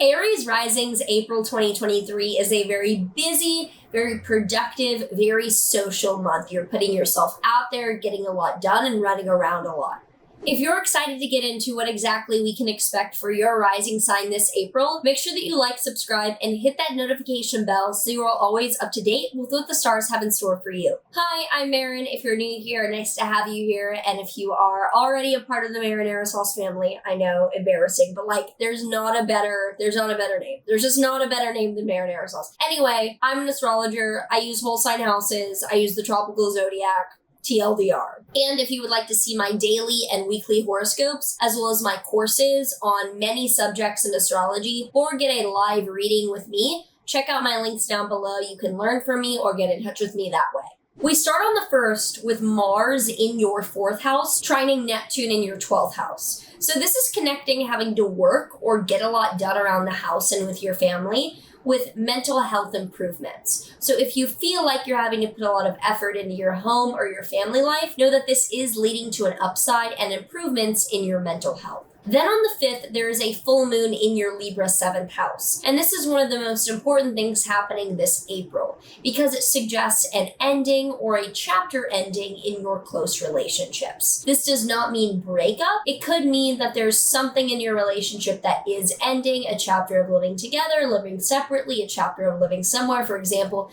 Aries Risings April 2023 is a very busy, very productive, very social month. You're putting yourself out there, getting a lot done, and running around a lot. If you're excited to get into what exactly we can expect for your rising sign this April, make sure that you like, subscribe, and hit that notification bell so you're always up to date with what the stars have in store for you. Hi, I'm Maren. If you're new here, nice to have you here. And if you are already a part of the Maren Aerosols family, I know, embarrassing, but there's not a better name. There's just not a better name than Maren Aerosols. Anyway, I'm an astrologer. I use whole sign houses. I use the tropical zodiac. TLDR. And if you would like to see my daily and weekly horoscopes, as well as my courses on many subjects in astrology, or get a live reading with me, check out my links down below. You can learn from me or get in touch with me that way. We start on the 1st with Mars in your 4th house, trining Neptune in your 12th house. So this is connecting having to work or get a lot done around the house and with your family, with mental health improvements. So if you feel like you're having to put a lot of effort into your home or your family life, know that this is leading to an upside and improvements in your mental health. Then on the 5th, there is a full moon in your Libra 7th house. And this is one of the most important things happening this April because it suggests an ending or a chapter ending in your close relationships. This does not mean breakup. It could mean that there's something in your relationship that is ending, a chapter of living together, living separately, a chapter of living somewhere. For example,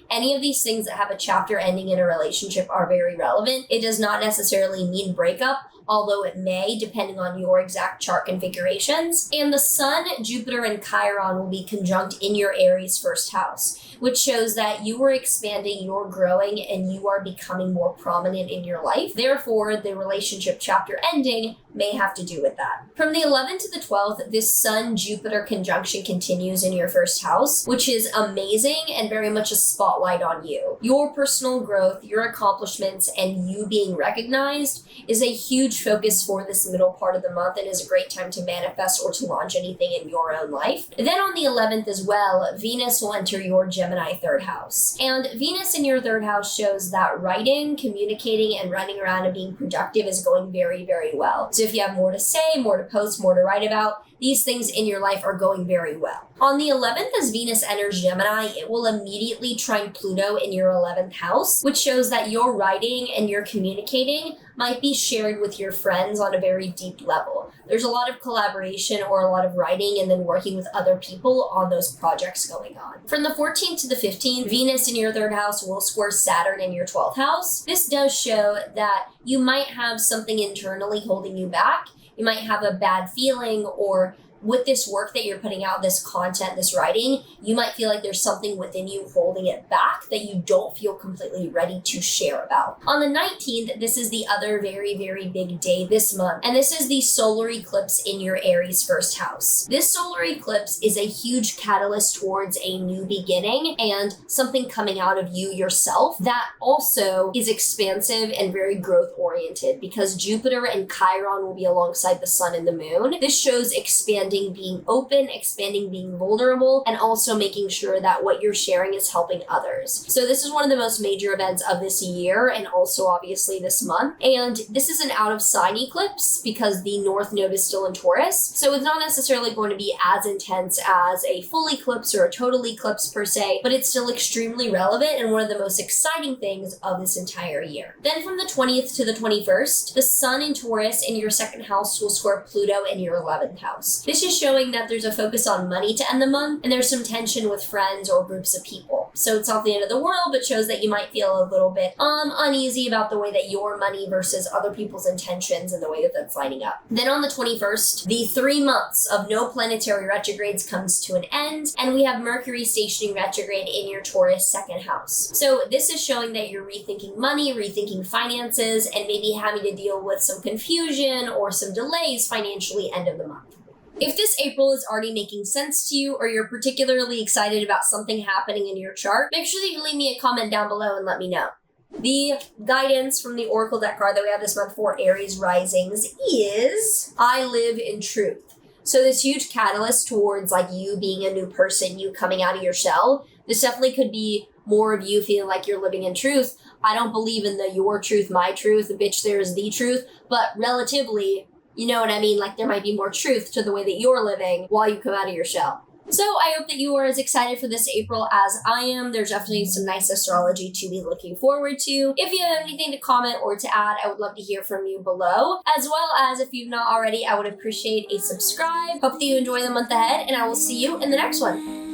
any of these things that have a chapter ending in a relationship are very relevant. It does not necessarily mean breakup, although it may, depending on your exact chart configurations. And the Sun, Jupiter, and Chiron will be conjunct in your Aries 1st house, which shows that you are expanding, you're growing, and you are becoming more prominent in your life. Therefore, the relationship chapter ending may have to do with that. From the 11th to the 12th, this Sun-Jupiter conjunction continues in your 1st house, which is amazing and very much a spotlight on you. Your personal growth, your accomplishments, and you being recognized is a huge focus for this middle part of the month and is a great time to manifest or to launch anything in your own life. Then on the 11th as well, Venus will enter your Gemini 3rd house. And Venus in your 3rd house shows that writing, communicating, and running around and being productive is going very, very well. So if you have more to say, more to post, more to write about, these things in your life are going very well. On the 11th, as Venus enters Gemini, it will immediately trine Pluto in your 11th house, which shows that your writing and your communicating might be shared with your friends on a very deep level. There's a lot of collaboration or a lot of writing and then working with other people on those projects going on. From the 14th to the 15th, Venus in your 3rd house will square Saturn in your 12th house. This does show that you might have something internally holding you back. You might have a bad feeling, or with this work that you're putting out, this content, this writing, you might feel like there's something within you holding it back that you don't feel completely ready to share about. On the 19th, this is the other very, very big day this month, and this is the solar eclipse in your Aries 1st house. This solar eclipse is a huge catalyst towards a new beginning and something coming out of you yourself that also is expansive and very growth oriented because Jupiter and Chiron will be alongside the sun and the moon. This shows expanding, being open, expanding, being vulnerable, and also making sure that what you're sharing is helping others. So this is one of the most major events of this year and also obviously this month. And this is an out of sign eclipse because the North Node is still in Taurus. So it's not necessarily going to be as intense as a full eclipse or a total eclipse per se, but it's still extremely relevant and one of the most exciting things of this entire year. Then from the 20th to the 21st, the Sun in Taurus in your 2nd house will square Pluto in your 11th house. This is showing that there's a focus on money to end the month, and there's some tension with friends or groups of people. So it's not the end of the world, but shows that you might feel a little bit uneasy about the way that your money versus other people's intentions and the way that that's lining up. Then on the 21st, the 3 months of no planetary retrogrades comes to an end, and we have Mercury stationing retrograde in your Taurus 2nd house. So this is showing that you're rethinking money, rethinking finances, and maybe having to deal with some confusion or some delays financially end of the month. If this April is already making sense to you or you're particularly excited about something happening in your chart, make sure that you leave me a comment down below and let me know. The guidance from the Oracle deck card that we have this month for Aries Risings is I live in truth. So this huge catalyst towards you being a new person, you coming out of your shell, this definitely could be more of you feeling like you're living in truth. I don't believe in the your truth, my truth, bitch, there's the truth, but relatively, You know what I mean? Like there might be more truth to the way that you're living while you come out of your shell. So I hope that you are as excited for this April as I am. There's definitely some nice astrology to be looking forward to. If you have anything to comment or to add, I would love to hear from you below. As well as if you've not already, I would appreciate a subscribe. Hope that you enjoy the month ahead, and I will see you in the next one.